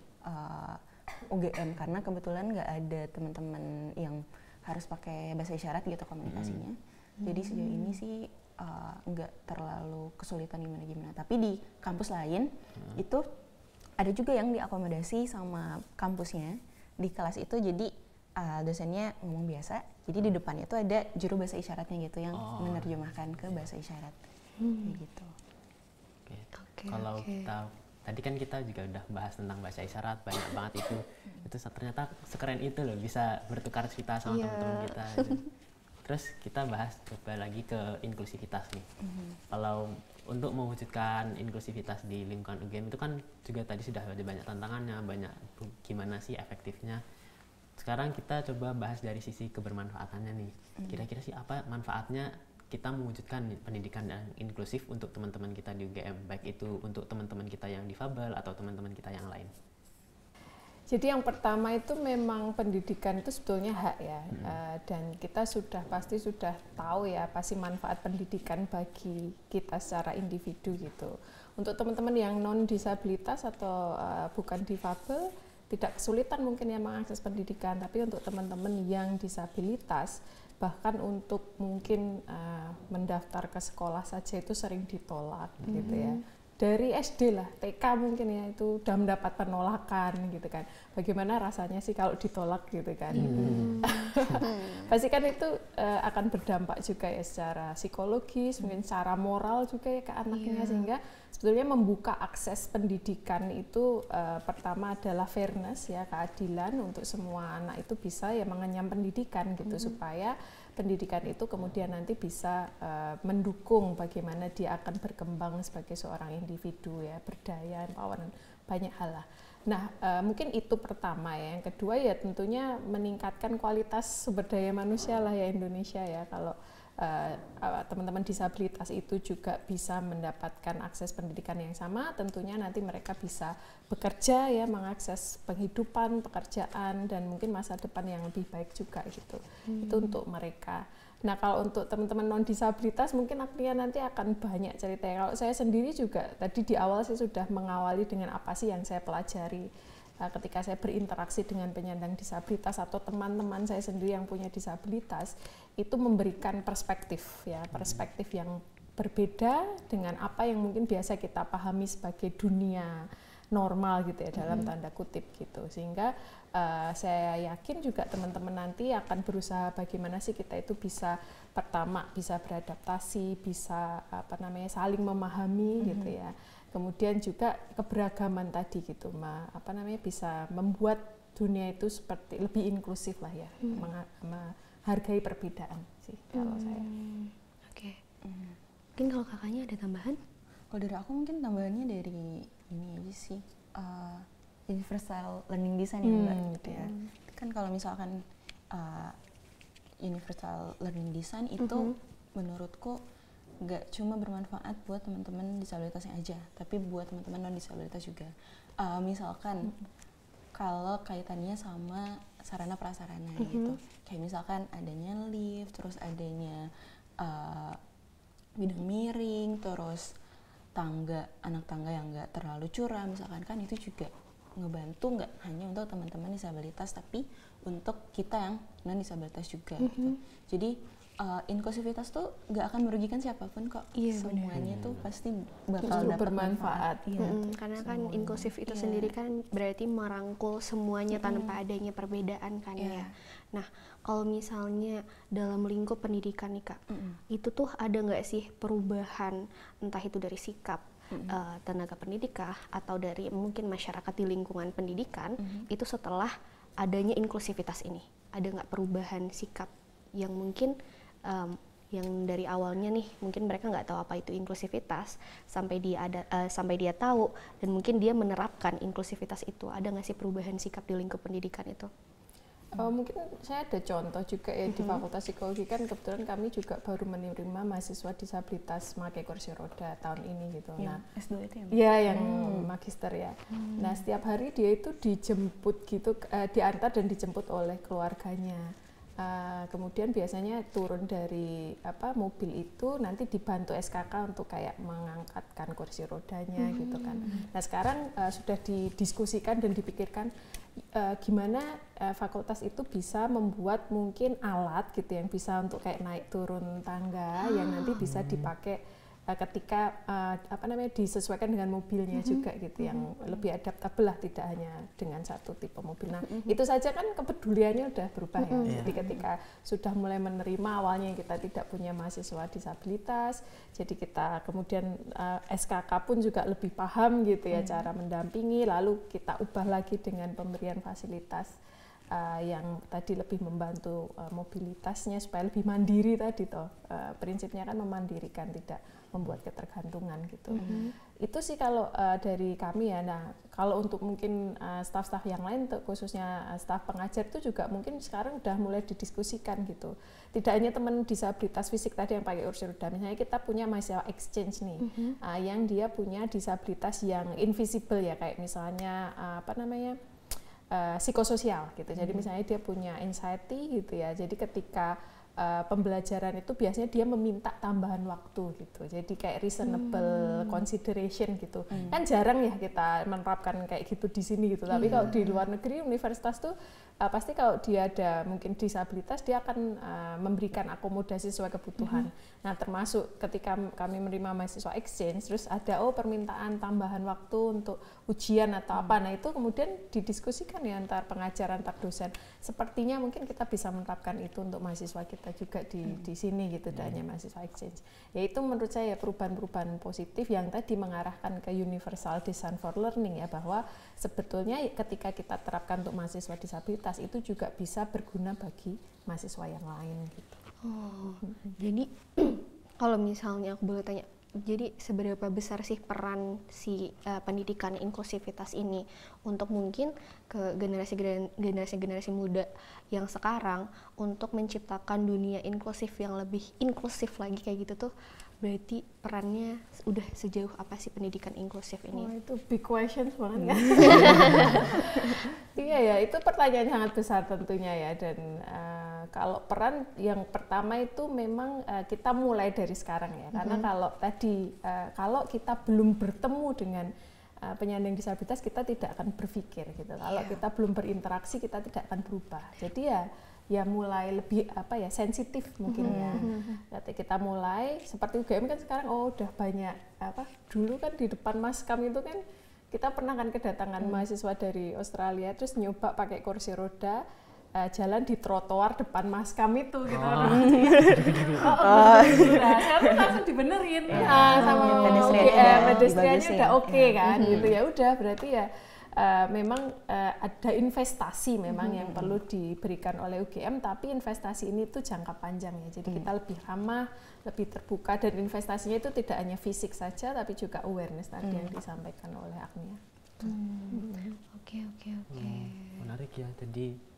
UGM, karena kebetulan nggak ada teman-teman yang harus pakai bahasa isyarat gitu komunikasinya. Jadi sejauh ini sih nggak terlalu kesulitan gimana-gimana. Tapi di kampus lain itu ada juga yang diakomodasi sama kampusnya di kelas itu, jadi dosennya ngomong biasa, jadi di depannya itu ada juru bahasa isyaratnya gitu yang menerjemahkan ke bahasa isyarat, gitu. Kalau kita tadi kan kita juga udah bahas tentang bahasa isyarat banyak banget itu ternyata sekeren itu loh bisa bertukar cerita sama teman-teman kita. Gitu. Terus kita bahas coba lagi ke inklusivitas nih. Kalau untuk mewujudkan inklusivitas di lingkungan UGM itu kan juga tadi sudah ada banyak tantangannya, banyak gimana sih efektifnya. Sekarang kita coba bahas dari sisi kebermanfaatannya nih. Kira-kira sih apa manfaatnya kita mewujudkan pendidikan yang inklusif untuk teman-teman kita di UGM, baik itu untuk teman-teman kita yang difabel atau teman-teman kita yang lain. Jadi yang pertama itu memang pendidikan itu sebetulnya hak ya, dan kita pasti sudah tahu ya apa sih manfaat pendidikan bagi kita secara individu gitu. Untuk teman-teman yang non disabilitas atau bukan difabel tidak kesulitan mungkin ya mengakses pendidikan, tapi untuk teman-teman yang disabilitas bahkan untuk mungkin mendaftar ke sekolah saja itu sering ditolak gitu ya. Dari SD lah, TK mungkin ya itu udah mendapat penolakan gitu kan. Bagaimana rasanya sih kalau ditolak gitu kan. Pasti kan itu akan berdampak juga ya secara psikologis, mungkin secara moral juga ya ke anaknya, sehingga sebetulnya membuka akses pendidikan itu pertama adalah fairness ya, keadilan untuk semua anak itu bisa ya mengenyam pendidikan gitu, supaya pendidikan itu kemudian nanti bisa mendukung bagaimana dia akan berkembang sebagai seorang individu ya, berdaya, empowerment, banyak hal lah. Nah, mungkin itu pertama ya. Yang kedua ya tentunya meningkatkan kualitas sumber daya manusia lah ya Indonesia ya. Kalau teman-teman disabilitas itu juga bisa mendapatkan akses pendidikan yang sama, tentunya nanti mereka bisa bekerja ya, mengakses penghidupan, pekerjaan, dan mungkin masa depan yang lebih baik juga gitu. Itu untuk mereka. Nah, kalau untuk teman-teman non disabilitas mungkin artinya nanti akan banyak ceritanya. Kalau saya sendiri juga tadi di awal saya sudah mengawali dengan apa sih yang saya pelajari ketika saya berinteraksi dengan penyandang disabilitas atau teman-teman saya sendiri yang punya disabilitas, itu memberikan perspektif ya, perspektif yang berbeda dengan apa yang mungkin biasa kita pahami sebagai dunia normal gitu ya, dalam tanda kutip gitu. Sehingga saya yakin juga teman-teman nanti akan berusaha bagaimana sih kita itu bisa pertama bisa beradaptasi, bisa saling memahami gitu ya. Kemudian juga keberagaman tadi gitu, bisa membuat dunia itu seperti lebih inklusif lah ya, menghargai perbedaan sih kalau saya. Oke. Mungkin kalau kakaknya ada tambahan? Kalau dari aku mungkin tambahannya dari ini aja sih, universal learning design ya Mbak gitu ya. Kan kalau misalkan universal learning design itu menurutku nggak cuma bermanfaat buat teman-teman disabilitasnya aja, tapi buat teman-teman non disabilitas juga. Misalkan kalau kaitannya sama sarana prasarana gitu, kayak misalkan adanya lift, terus adanya bidang miring, terus anak tangga yang nggak terlalu curam, misalkan kan itu juga ngebantu nggak hanya untuk teman-teman disabilitas, tapi untuk kita yang non disabilitas juga gitu. Jadi inklusivitas tuh nggak akan merugikan siapapun kok. Semuanya tuh pasti bakal dapat bermanfaat. Karena kan inklusif itu sendiri kan berarti merangkul semuanya tanpa adanya perbedaan kan ya. Nah, kalau misalnya dalam lingkup pendidikan nih Kak, itu tuh ada nggak sih perubahan, entah itu dari sikap tenaga pendidikan atau dari mungkin masyarakat di lingkungan pendidikan, itu setelah adanya inklusivitas ini? Ada nggak perubahan sikap yang mungkin yang dari awalnya nih mungkin mereka nggak tahu apa itu inklusivitas, sampai dia tahu dan mungkin dia menerapkan inklusivitas itu? Ada nggak sih perubahan sikap di lingkup pendidikan itu? Mungkin saya ada contoh juga ya di Fakultas Psikologi, kan kebetulan kami juga baru menerima mahasiswa disabilitas memakai kursi roda tahun ini gitu. Yang S2 itu ya? Iya, yang magister ya. Nah, setiap hari dia itu dijemput gitu, diantar dan dijemput oleh keluarganya. Kemudian biasanya turun dari mobil itu nanti dibantu SKK untuk kayak mengangkatkan kursi rodanya gitu kan. Nah, sekarang sudah didiskusikan dan dipikirkan gimana fakultas itu bisa membuat mungkin alat gitu yang bisa untuk kayak naik turun tangga yang nanti bisa dipakai ketika disesuaikan dengan mobilnya juga gitu, yang lebih adaptabel lah, tidak hanya dengan satu tipe mobil. Nah, itu saja kan kepeduliannya udah berubah ya. Jadi ketika sudah mulai menerima, awalnya kita tidak punya mahasiswa disabilitas, jadi kita kemudian SKK pun juga lebih paham gitu ya cara mendampingi, lalu kita ubah lagi dengan pemberian fasilitas yang tadi lebih membantu mobilitasnya supaya lebih mandiri tadi toh. Prinsipnya kan memandirikan, tidak membuat ketergantungan gitu. Itu sih kalau dari kami ya. Nah, kalau untuk mungkin staf-staf yang lain, khususnya staf pengajar itu juga mungkin sekarang udah mulai didiskusikan gitu. Tidak hanya teman disabilitas fisik tadi yang pakai kursi roda, misalnya kita punya mahasiswa exchange nih, yang dia punya disabilitas yang invisible ya, kayak misalnya psikososial gitu. Jadi misalnya dia punya anxiety gitu ya. Jadi ketika pembelajaran itu biasanya dia meminta tambahan waktu gitu. Jadi kayak reasonable consideration gitu. Kan jarang ya kita menerapkan kayak gitu di sini gitu. Tapi kalau di luar negeri universitas tuh pasti kalau dia ada mungkin disabilitas dia akan memberikan akomodasi sesuai kebutuhan. Nah, termasuk ketika kami menerima mahasiswa exchange terus ada permintaan tambahan waktu untuk ujian atau apa. Nah, itu kemudian didiskusikan ya antar pengajar, antar dosen. Sepertinya mungkin kita bisa menerapkan itu untuk mahasiswa kita juga di sini gitu, dan hanya mahasiswa exchange. Ya itu menurut saya perubahan-perubahan positif yang tadi mengarahkan ke universal design for learning ya, bahwa sebetulnya ketika kita terapkan untuk mahasiswa disabilitas itu juga bisa berguna bagi mahasiswa yang lain gitu. Jadi kalau misalnya aku boleh tanya, jadi seberapa besar sih peran si pendidikan inklusivitas ini untuk mungkin ke generasi muda yang sekarang untuk menciptakan dunia inklusif yang lebih inklusif lagi kayak gitu tuh, berarti perannya udah sejauh apa sih pendidikan inklusif ini? Wah, itu big questions banget kan? Iya ya, itu pertanyaan sangat besar tentunya ya, dan kalau peran yang pertama itu memang kita mulai dari sekarang ya, karena kalau tadi kalau kita belum bertemu dengan penyandang disabilitas kita tidak akan berpikir gitu. Kalau kita belum berinteraksi kita tidak akan berubah. Jadi ya mulai lebih sensitif mungkin ya. Kita mulai seperti UGM kan sekarang udah banyak dulu kan di depan Maskam itu kan kita pernah kan kedatangan mahasiswa dari Australia terus nyoba pakai kursi roda jalan di trotoar depan Maskam itu gitu. Sekarang langsung dibenerin sama pedestriannya udah oke kan gitu ya, udah berarti ya memang ada investasi memang yang perlu diberikan oleh UGM, tapi investasi ini tuh jangka panjang ya. Jadi kita lebih ramah, lebih terbuka, dan investasinya itu tidak hanya fisik saja tapi juga awareness tadi yang disampaikan oleh Agnia. Oke. Menarik ya, tadi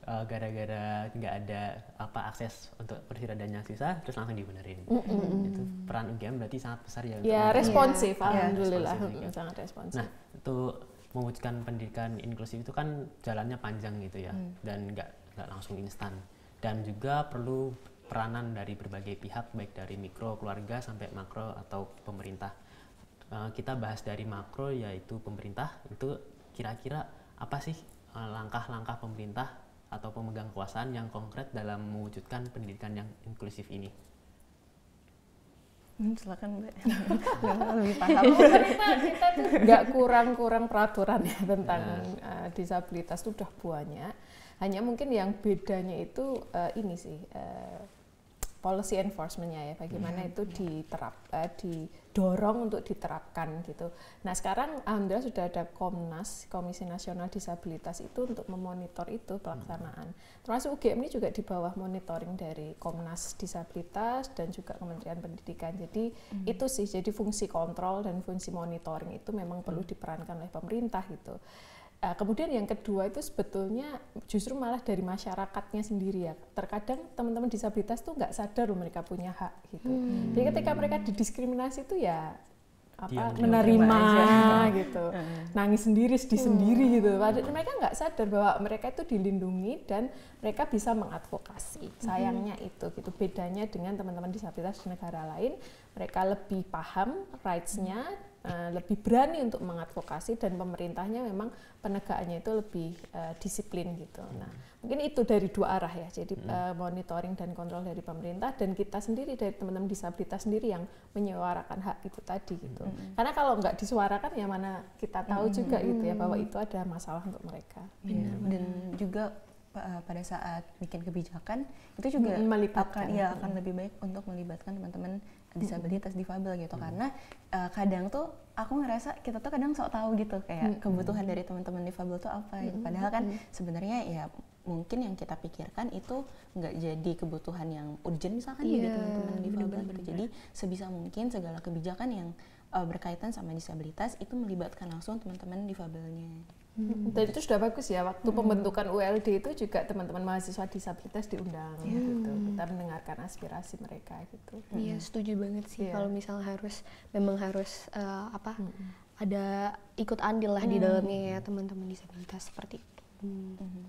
gara-gara nggak ada akses untuk kursi rodanya susah, terus langsung dibenerin. Itu peran UGM berarti sangat besar ya. Ya responsif, alhamdulillah sangat responsif. Nah, itu mewujudkan pendidikan inklusif itu kan jalannya panjang gitu ya, dan nggak langsung instan, dan juga perlu peranan dari berbagai pihak, baik dari mikro keluarga sampai makro atau pemerintah. Kita bahas dari makro, yaitu pemerintah. Itu kira-kira apa sih langkah-langkah pemerintah atau pemegang kekuasaan yang konkret dalam mewujudkan pendidikan yang inklusif ini? Silakan Mbak. Lebih paham. Kita tuh nggak kurang peraturan ya tentang disabilitas itu udah banyak. Hanya mungkin yang bedanya itu ini sih policy enforcement-nya ya, bagaimana itu didorong untuk diterapkan gitu. Nah sekarang alhamdulillah sudah ada Komnas, Komisi Nasional Disabilitas itu untuk memonitor itu pelaksanaan. Termasuk UGM ini juga di bawah monitoring dari Komnas Disabilitas dan juga Kementerian Pendidikan. Jadi itu sih, jadi fungsi kontrol dan fungsi monitoring itu memang perlu diperankan oleh pemerintah gitu. Kemudian yang kedua itu sebetulnya justru malah dari masyarakatnya sendiri ya. Terkadang teman-teman disabilitas tuh nggak sadar loh mereka punya hak gitu. Jadi ketika mereka didiskriminasi itu ya menerima gitu, nangis sendiri, sedih sendiri gitu. Padahal mereka nggak sadar bahwa mereka itu dilindungi dan mereka bisa mengadvokasi. Sayangnya itu gitu, bedanya dengan teman-teman disabilitas di negara lain, mereka lebih paham rights-nya, lebih berani untuk mengadvokasi, dan pemerintahnya memang penegakannya itu lebih disiplin gitu. Nah, mungkin itu dari dua arah ya. Jadi monitoring dan kontrol dari pemerintah, dan kita sendiri dari teman-teman disabilitas sendiri yang menyuarakan hak itu tadi gitu. Karena kalau nggak disuarakan ya mana kita tahu juga gitu ya bahwa itu ada masalah untuk mereka. Dan juga pada saat bikin kebijakan itu juga akan lebih baik untuk melibatkan teman-teman disabilitas difabel gitu. Karena kadang tuh aku ngerasa kita tuh kadang sok tahu gitu kayak kebutuhan dari teman-teman difabel tuh apa gitu. Padahal kan sebenarnya ya mungkin yang kita pikirkan itu nggak jadi kebutuhan yang urgent misalkan dari teman-teman difabel gitu. Jadi sebisa mungkin segala kebijakan yang berkaitan sama disabilitas itu melibatkan langsung teman-teman difabelnya. Dan itu sudah bagus ya, waktu pembentukan ULD itu juga teman-teman mahasiswa disabilitas diundang gitu. Kita mendengarkan aspirasi mereka gitu. Iya, setuju banget sih kalau misalnya memang harus ada ikut andil lah di dalamnya ya teman-teman disabilitas seperti itu.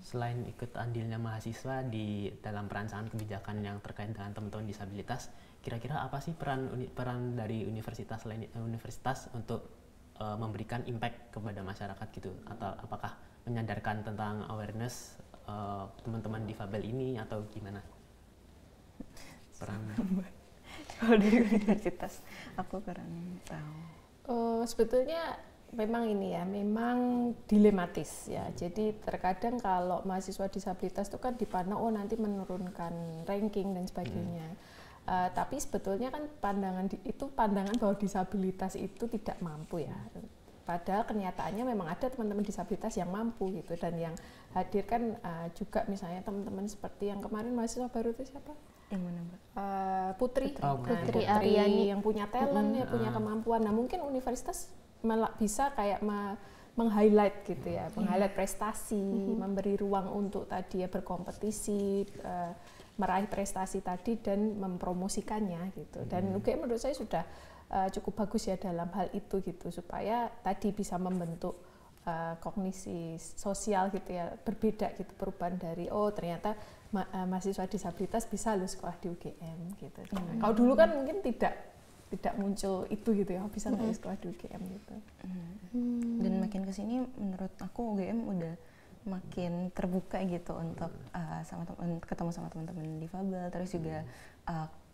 Selain ikut andilnya mahasiswa di dalam perancangan kebijakan yang terkait dengan teman-teman disabilitas, kira-kira apa sih peran dari universitas untuk memberikan impact kepada masyarakat gitu? Atau apakah menyadarkan tentang awareness teman-teman difabel ini atau gimana? Peran Kalau dari universitas aku kurang tahu. Sebetulnya memang ini ya, memang dilematis ya. Jadi terkadang kalau mahasiswa disabilitas itu kan dipandang nanti menurunkan ranking dan sebagainya. Tapi sebetulnya kan pandangan bahwa disabilitas itu tidak mampu ya. Padahal kenyataannya memang ada teman-teman disabilitas yang mampu gitu, dan yang hadir kan juga misalnya teman-teman seperti yang kemarin mahasiswa baru itu siapa? Yang mana Mbak? Putri. Putri Aryani yang punya talent ya, punya kemampuan. Nah mungkin universitas bisa kayak meng-highlight gitu ya, meng-highlight prestasi, memberi ruang untuk tadi ya berkompetisi, meraih prestasi tadi dan mempromosikannya gitu. Dan UGM menurut saya sudah cukup bagus ya dalam hal itu gitu, supaya tadi bisa membentuk kognisi sosial gitu ya, berbeda gitu, perubahan dari ternyata mahasiswa disabilitas bisa loh sekolah di UGM gitu. Kalau dulu kan mungkin tidak muncul itu gitu ya, bisa nggak sekolah di UGM gitu. Dan makin kesini menurut aku UGM udah makin terbuka gitu untuk ketemu sama teman-teman difabel. Terus juga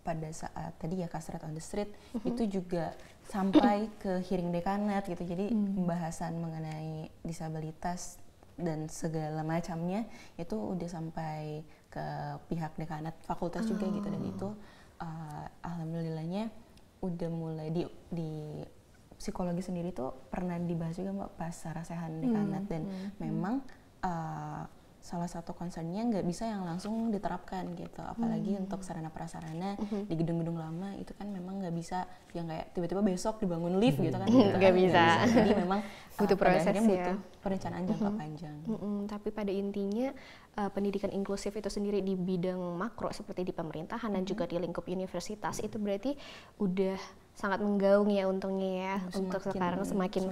pada saat tadi ya Kasret on the Street itu juga sampai ke hearing dekanat gitu. Jadi pembahasan mengenai disabilitas dan segala macamnya itu udah sampai ke pihak dekanat fakultas juga gitu. Dan itu alhamdulillahnya udah mulai di psikologi sendiri tuh pernah dibahas juga Mbak pas sarasehan dekanat. Dan memang salah satu concernnya nggak bisa yang langsung diterapkan gitu, apalagi untuk sarana prasarana di gedung-gedung lama itu kan memang nggak bisa yang kayak tiba-tiba besok dibangun lift gitu kan, nggak bisa. Jadi memang butuh proses ya, butuh perencanaan jangka panjang. Tapi pada intinya pendidikan inklusif itu sendiri di bidang makro seperti di pemerintahan dan juga di lingkup universitas itu berarti udah sangat menggaung ya untungnya ya, untuk sekarang semakin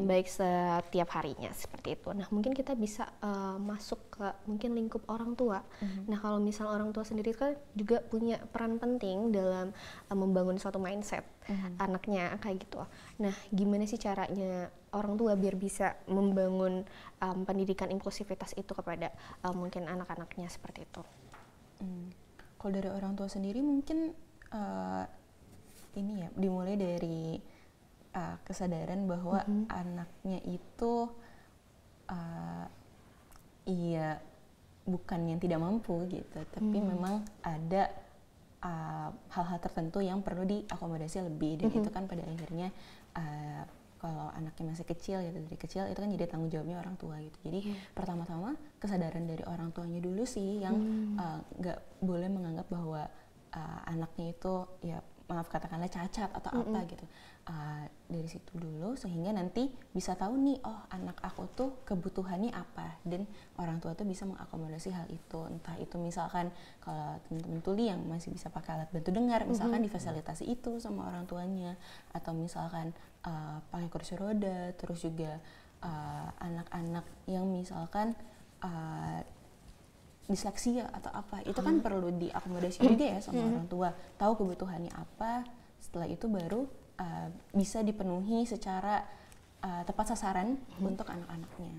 baik setiap harinya seperti itu. Nah mungkin kita bisa masuk ke mungkin lingkup orang tua. Nah kalau misal orang tua sendiri kan juga punya peran penting dalam membangun suatu mindset anaknya kayak gitu. Nah gimana sih caranya orang tua biar bisa membangun pendidikan inklusivitas itu kepada mungkin anak-anaknya seperti itu? Kalau dari orang tua sendiri mungkin ini ya dimulai dari kesadaran bahwa anaknya itu iya bukan yang tidak mampu gitu, tapi memang ada hal-hal tertentu yang perlu diakomodasi lebih. Dan itu kan pada akhirnya kalau anaknya masih kecil gitu, dari kecil itu kan jadi tanggung jawabnya orang tua gitu. Jadi pertama-tama kesadaran dari orang tuanya dulu sih yang nggak boleh menganggap bahwa anaknya itu ya maaf katakanlah cacat atau apa gitu. Dari situ dulu sehingga nanti bisa tahu nih, oh anak aku tuh kebutuhannya apa, dan orang tua tuh bisa mengakomodasi hal itu. Entah itu misalkan kalau teman-teman tuli yang masih bisa pakai alat bantu dengar, misalkan difasilitasi itu sama orang tuanya, atau misalkan pakai kursi roda. Terus juga anak-anak yang misalkan disleksia atau apa, itu kan perlu diakomodasi juga ya sama orang tua, tahu kebutuhannya apa, setelah itu baru bisa dipenuhi secara tepat sasaran untuk anak-anaknya.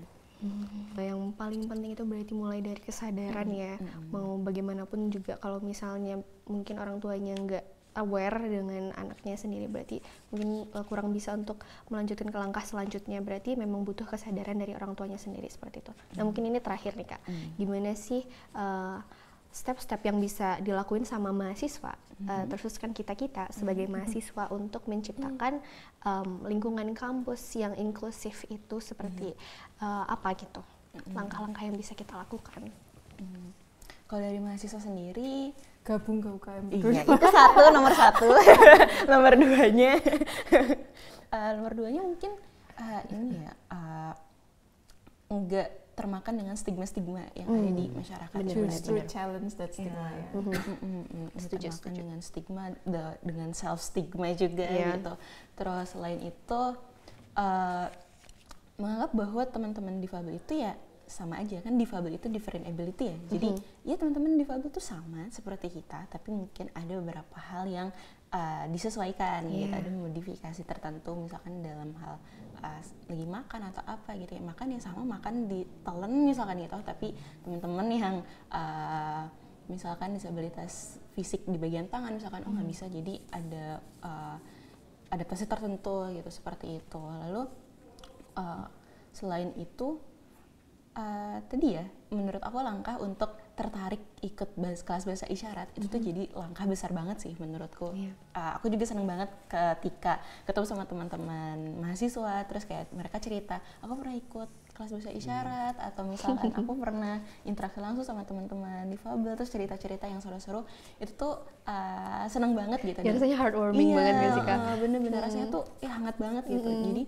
Yang paling penting itu berarti mulai dari kesadaran ya, mau bagaimanapun juga kalau misalnya mungkin orang tuanya nggak aware dengan anaknya sendiri, berarti mungkin kurang bisa untuk melanjutkan ke langkah selanjutnya. Berarti memang butuh kesadaran dari orang tuanya sendiri seperti itu. Nah mungkin ini terakhir nih Kak, gimana sih step-step yang bisa dilakuin sama mahasiswa, terus kan kita sebagai mahasiswa untuk menciptakan lingkungan kampus yang inklusif itu seperti apa gitu, langkah-langkah yang bisa kita lakukan. Kalau dari mahasiswa sendiri, Gabung ke UKM. iya itu nomor satu. Nomor duanya, nomor duanya mungkin ini ya, enggak termakan dengan stigma-stigma yang ada di masyarakat. Justru challenge that stigma ya. Termakan dengan stigma, dengan self stigma juga gitu. Terus selain itu menganggap bahwa teman-teman difabel itu ya sama aja, kan difabel itu different ability ya. Jadi ya teman-teman difabel itu sama seperti kita, tapi mungkin ada beberapa hal yang disesuaikan gitu, ada modifikasi tertentu, misalkan dalam hal lagi makan atau apa gitu ya, makan ya sama, makan ditelan misalkan gitu, tapi teman-teman yang misalkan disabilitas fisik di bagian tangan misalkan nggak bisa, jadi ada adaptasi tertentu gitu, seperti itu. Lalu selain itu tadi ya, menurut aku langkah untuk tertarik ikut kelas bahasa isyarat itu tuh jadi langkah besar banget sih menurutku. Aku juga seneng banget ketika ketemu sama teman-teman mahasiswa, terus kayak mereka cerita, aku pernah ikut kelas bahasa isyarat, atau misalkan aku pernah interaksi langsung sama teman-teman difabel, terus cerita-cerita yang seru-seru, itu tuh seneng banget gitu. Ya, rasanya heartwarming banget gak sih Kak? Bener-bener rasanya tuh hangat banget gitu. Jadi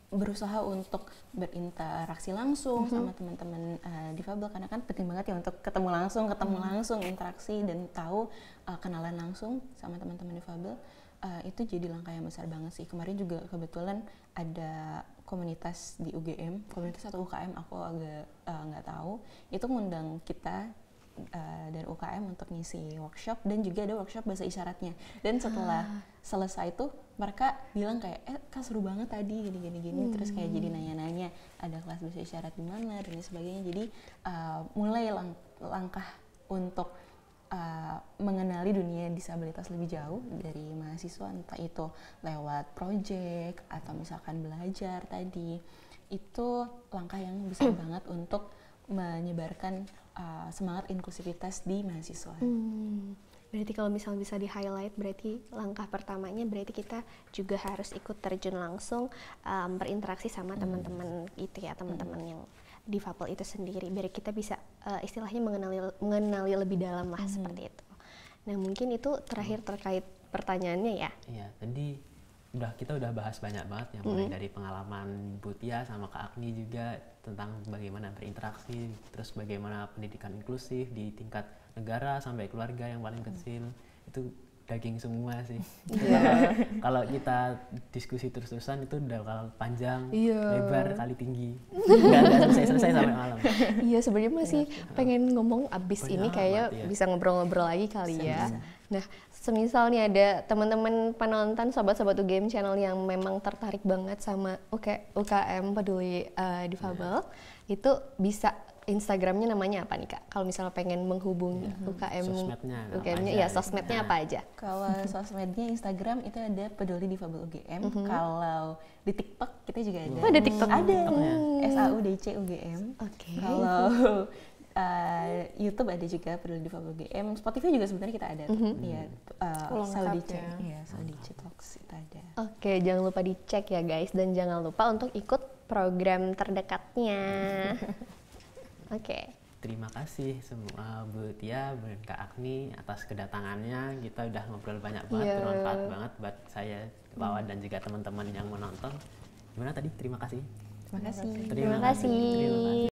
berusaha untuk berinteraksi langsung sama teman-teman difabel, karena kan penting banget ya untuk ketemu langsung, interaksi dan tahu, kenalan langsung sama teman-teman difabel. Itu jadi langkah yang besar banget sih. Kemarin juga kebetulan ada komunitas di UGM, komunitas atau UKM aku agak nggak tahu, itu ngundang kita dari UKM untuk ngisi workshop, dan juga ada workshop bahasa isyaratnya. Dan setelah selesai itu mereka bilang kayak Kak seru banget tadi gini, terus kayak jadi nanya-nanya ada kelas bahasa isyarat di mana dan sebagainya. Jadi mulai langkah untuk mengenali dunia disabilitas lebih jauh dari mahasiswa, entah itu lewat project atau misalkan belajar tadi, itu langkah yang besar banget untuk menyebarkan semangat inklusivitas di mahasiswa. Berarti kalau misalnya bisa di-highlight, berarti langkah pertamanya berarti kita juga harus ikut terjun langsung, berinteraksi sama teman-teman itu ya, teman-teman yang difabel itu sendiri, biar kita bisa istilahnya mengenali lebih dalam lah, seperti itu. Nah mungkin itu terakhir terkait pertanyaannya ya. Iya, tadi kita udah bahas banyak banget ya, mulai dari pengalaman Bu Tia sama Kak Agni juga tentang bagaimana berinteraksi, terus bagaimana pendidikan inklusif di tingkat negara sampai keluarga yang paling kecil. Itu daging semua sih. Kalau kita diskusi terus-terusan itu udah bakal panjang, lebar, kali tinggi. Nggak selesai-selesai sampai malam. Iya, sebenarnya masih pengen ngomong abis ini kayaknya bisa ngobrol-ngobrol lagi kali ya. Nah, semisal nih ada teman-teman penonton, sobat-sobat UGM Channel yang memang tertarik banget sama UKM Peduli Difabel, itu bisa Instagramnya namanya apa nih Kak? Kalau misalnya pengen menghubungi UKM, UKM-nya ya sosmednya apa aja? Kalau sosmednya Instagram itu ada Peduli Difabel UGM. Kalau di TikTok kita juga ada. Oh, ada TikTok? Ada. SAUDC UGM. Kalau YouTube ada juga Peduli Difabel UGM. Spotify juga sebenarnya kita ada. Iya, SAUDC. Iya, SAUDC Talks itu ada. Oke, jangan lupa dicek ya guys, dan jangan lupa untuk ikut program terdekatnya. Oke. Terima kasih semua Bu Tia dan Kak Agni atas kedatangannya. Kita udah ngobrol banyak banget, bermanfaat banget buat saya, Wawan dan juga teman-teman yang menonton. Gimana tadi? Terima kasih. Terima kasih. Terima kasih.